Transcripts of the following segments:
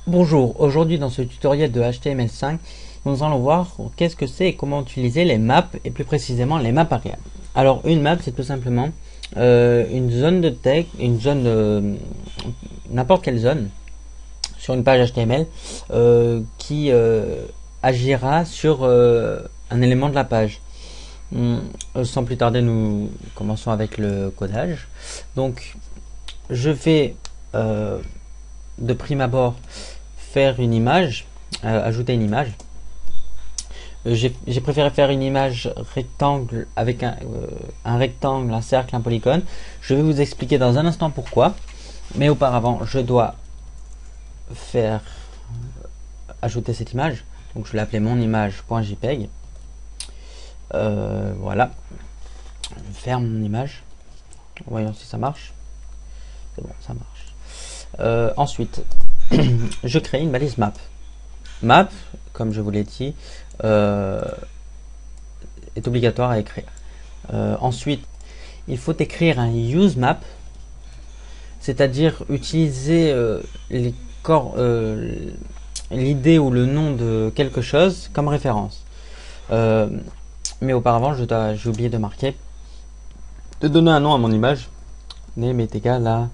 Bonjour, aujourd'hui dans ce tutoriel de HTML5, nous allons voir qu'est-ce que c'est et comment utiliser les maps et plus précisément les maps arrière. Alors une map c'est tout simplement une zone de texte, une zone, n'importe quelle zone sur une page HTML qui agira sur un élément de la page. Sans plus tarder, nous commençons avec le codage. Donc je vais de prime abord faire une image, ajouter une image. J'ai préféré faire une image rectangle avec un rectangle, un cercle, un polygone. Je vais vous expliquer dans un instant pourquoi. Mais auparavant, je dois faire ajouter cette image. Donc je l'ai appelée mon image.jpg. Voilà. Je ferme mon image. Voyons si ça marche. C'est bon, ça marche. Ensuite, je crée une balise map. Map, comme je vous l'ai dit, est obligatoire à écrire. Ensuite, il faut écrire un use map, c'est-à-dire utiliser l'idée ou le nom de quelque chose comme référence. Mais auparavant, j'ai oublié de marquer, de donner un nom à mon image. Name est égal à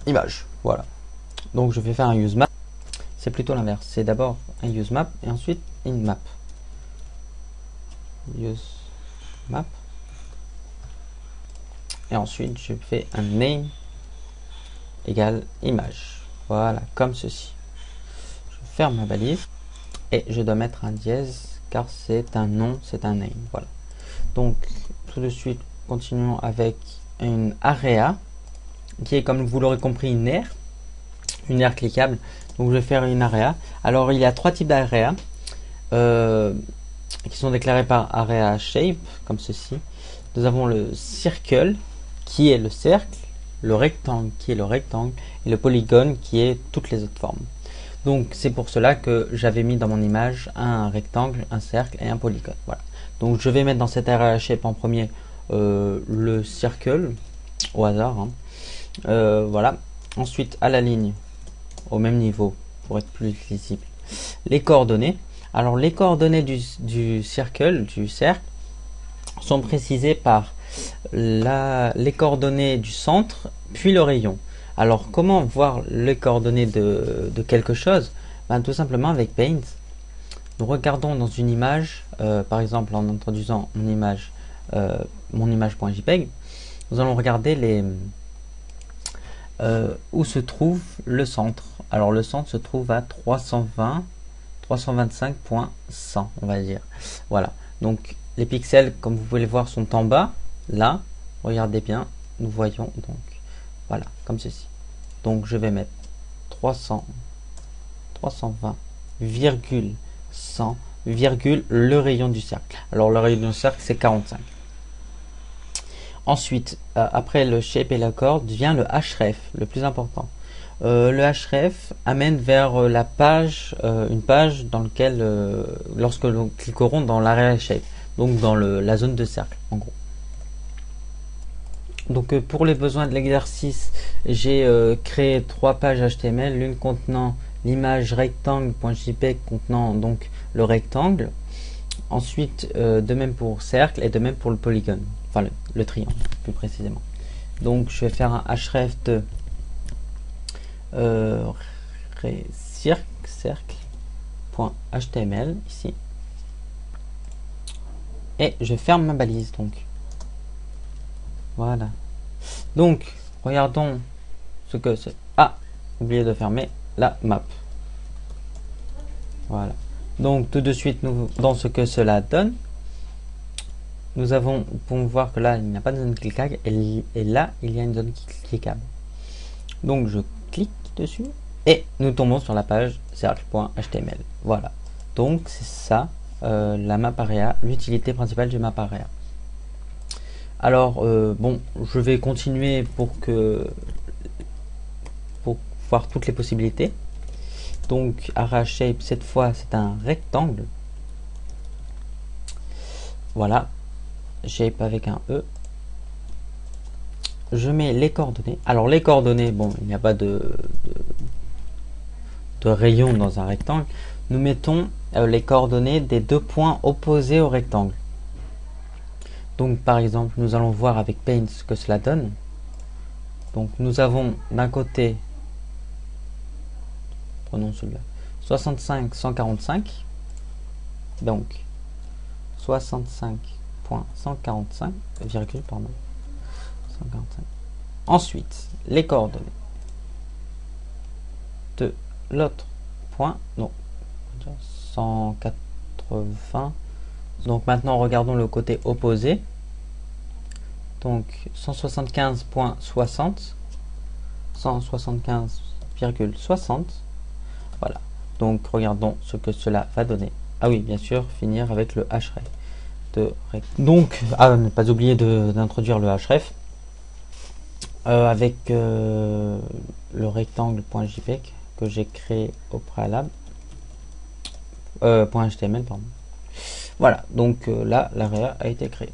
image. Voilà. Donc je vais faire un use map. C'est plutôt l'inverse. C'est d'abord un use map et ensuite une map. Use map. Et ensuite je fais un name égale image. Voilà, comme ceci. Je ferme ma balise et je dois mettre un dièse car c'est un nom, c'est un name. Voilà. Donc tout de suite, continuons avec une area qui est, comme vous l'aurez compris, une aire cliquable. Donc je vais faire une area. Alors il y a trois types d'area qui sont déclarés par area shape, comme ceci. Nous avons le circle qui est le cercle, le rectangle qui est le rectangle et le polygone qui est toutes les autres formes. Donc c'est pour cela que j'avais mis dans mon image un rectangle, un cercle et un polygone. Voilà. Donc je vais mettre dans cette area shape en premier le circle au hasard. Voilà. Ensuite à la ligne, au même niveau pour être plus lisible, les coordonnées. Alors les coordonnées du cercle sont précisées par les coordonnées du centre puis le rayon. Alors comment voir les coordonnées de quelque chose? Tout simplement avec Paint. Nous regardons dans une image, par exemple en introduisant mon image.jpg, nous allons regarder où se trouve le centre. Alors le centre se trouve à 325.100, on va dire. Voilà. Donc les pixels, comme vous pouvez les voir, sont en bas. Là, regardez bien, nous voyons donc. Voilà, comme ceci. Donc je vais mettre 320,100, le rayon du cercle. Alors le rayon du cercle, c'est 45. Ensuite, après le shape et l'accord, vient le href, le plus important. Le href amène vers la page, une page dans laquelle, lorsque nous cliquerons dans l'area shape, donc dans la zone de cercle, en gros. Donc pour les besoins de l'exercice, j'ai créé trois pages HTML, l'une contenant l'image rectangle.jpg contenant donc le rectangle. Ensuite, de même pour cercle et de même pour le polygone, enfin le triangle plus précisément. Donc je vais faire un href de cercle.html ici et je ferme ma balise. Donc voilà. Donc regardons ce que c'est. Ah, oublié de fermer la map. Voilà. Donc tout de suite, dans ce que cela donne, nous pouvons voir que là il n'y a pas de zone cliquable et là il y a une zone cliquable. Donc je clique dessus et nous tombons sur la page cercle.html. Voilà. Donc c'est ça la map area, l'utilité principale du map area. Alors bon, je vais continuer pour voir toutes les possibilités. Donc area shape, cette fois c'est un rectangle. Voilà, shape avec un E. Je mets les coordonnées. Alors les coordonnées, bon, il n'y a pas de rayon dans un rectangle, nous mettons les coordonnées des deux points opposés au rectangle. Donc par exemple, nous allons voir avec Paint ce que cela donne. Donc nous avons d'un côté, prenons celui-là, 65, 145. Donc 65.145, virgule, pardon, 145. Ensuite, les coordonnées de l'autre point, non, 180. Donc maintenant, regardons le côté opposé. Donc 175.60, 175,60. Voilà. Donc regardons ce que cela va donner. Ah oui, bien sûr, finir avec le href. Donc, ne pas oublier d'introduire le href avec le rectangle.jpg que j'ai créé au préalable. .html, pardon. Voilà, donc là, l'area a été créée.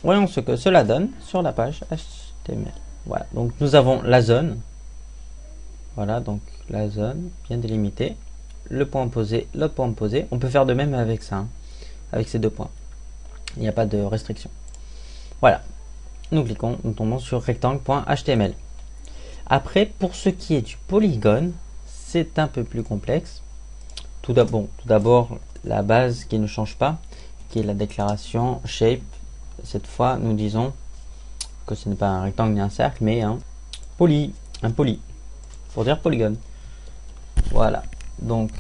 Voyons ce que cela donne sur la page HTML. Voilà, donc nous avons la zone. Voilà, donc la zone bien délimitée. Le point opposé, l'autre point opposé. On peut faire de même avec ça, hein, avec ces deux points. Il n'y a pas de restriction. Voilà. Nous cliquons, nous tombons sur rectangle.html. Après, pour ce qui est du polygone, c'est un peu plus complexe. Tout d'abord, la base qui ne change pas, qui est la déclaration shape. Cette fois, nous disons que ce n'est pas un rectangle ni un cercle, mais un poly, pour dire polygone. Voilà. Donc,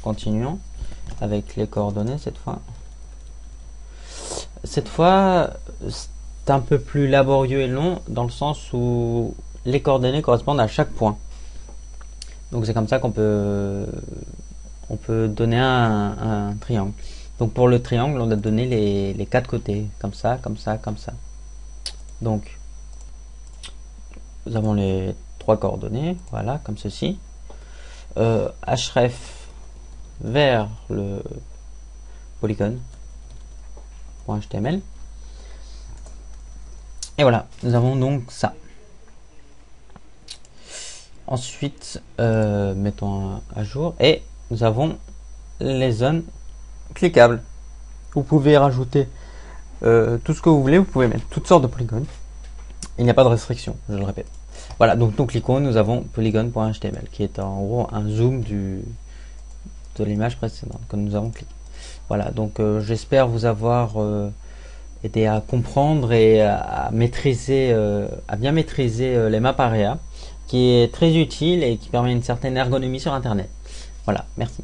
continuons avec les coordonnées cette fois. Cette fois, c'est un peu plus laborieux et long dans le sens où les coordonnées correspondent à chaque point. Donc c'est comme ça qu'on peut donner un triangle. Donc pour le triangle, on a donné les quatre côtés, comme ça, comme ça, comme ça. Donc nous avons les trois coordonnées, voilà, comme ceci. Href vers le polygone.html. Et voilà, nous avons donc ça. Ensuite, mettons à jour et nous avons les zones cliquables. Vous pouvez rajouter tout ce que vous voulez, vous pouvez mettre toutes sortes de polygones. Il n'y a pas de restriction, je le répète. Voilà, donc nous cliquons, nous avons polygone.html qui est en gros un zoom de l'image précédente que nous avons cliqué. Voilà, donc j'espère vous avoir aidé à comprendre et à maîtriser, à bien maîtriser les maps area, qui est très utile et qui permet une certaine ergonomie sur internet. Voilà, merci.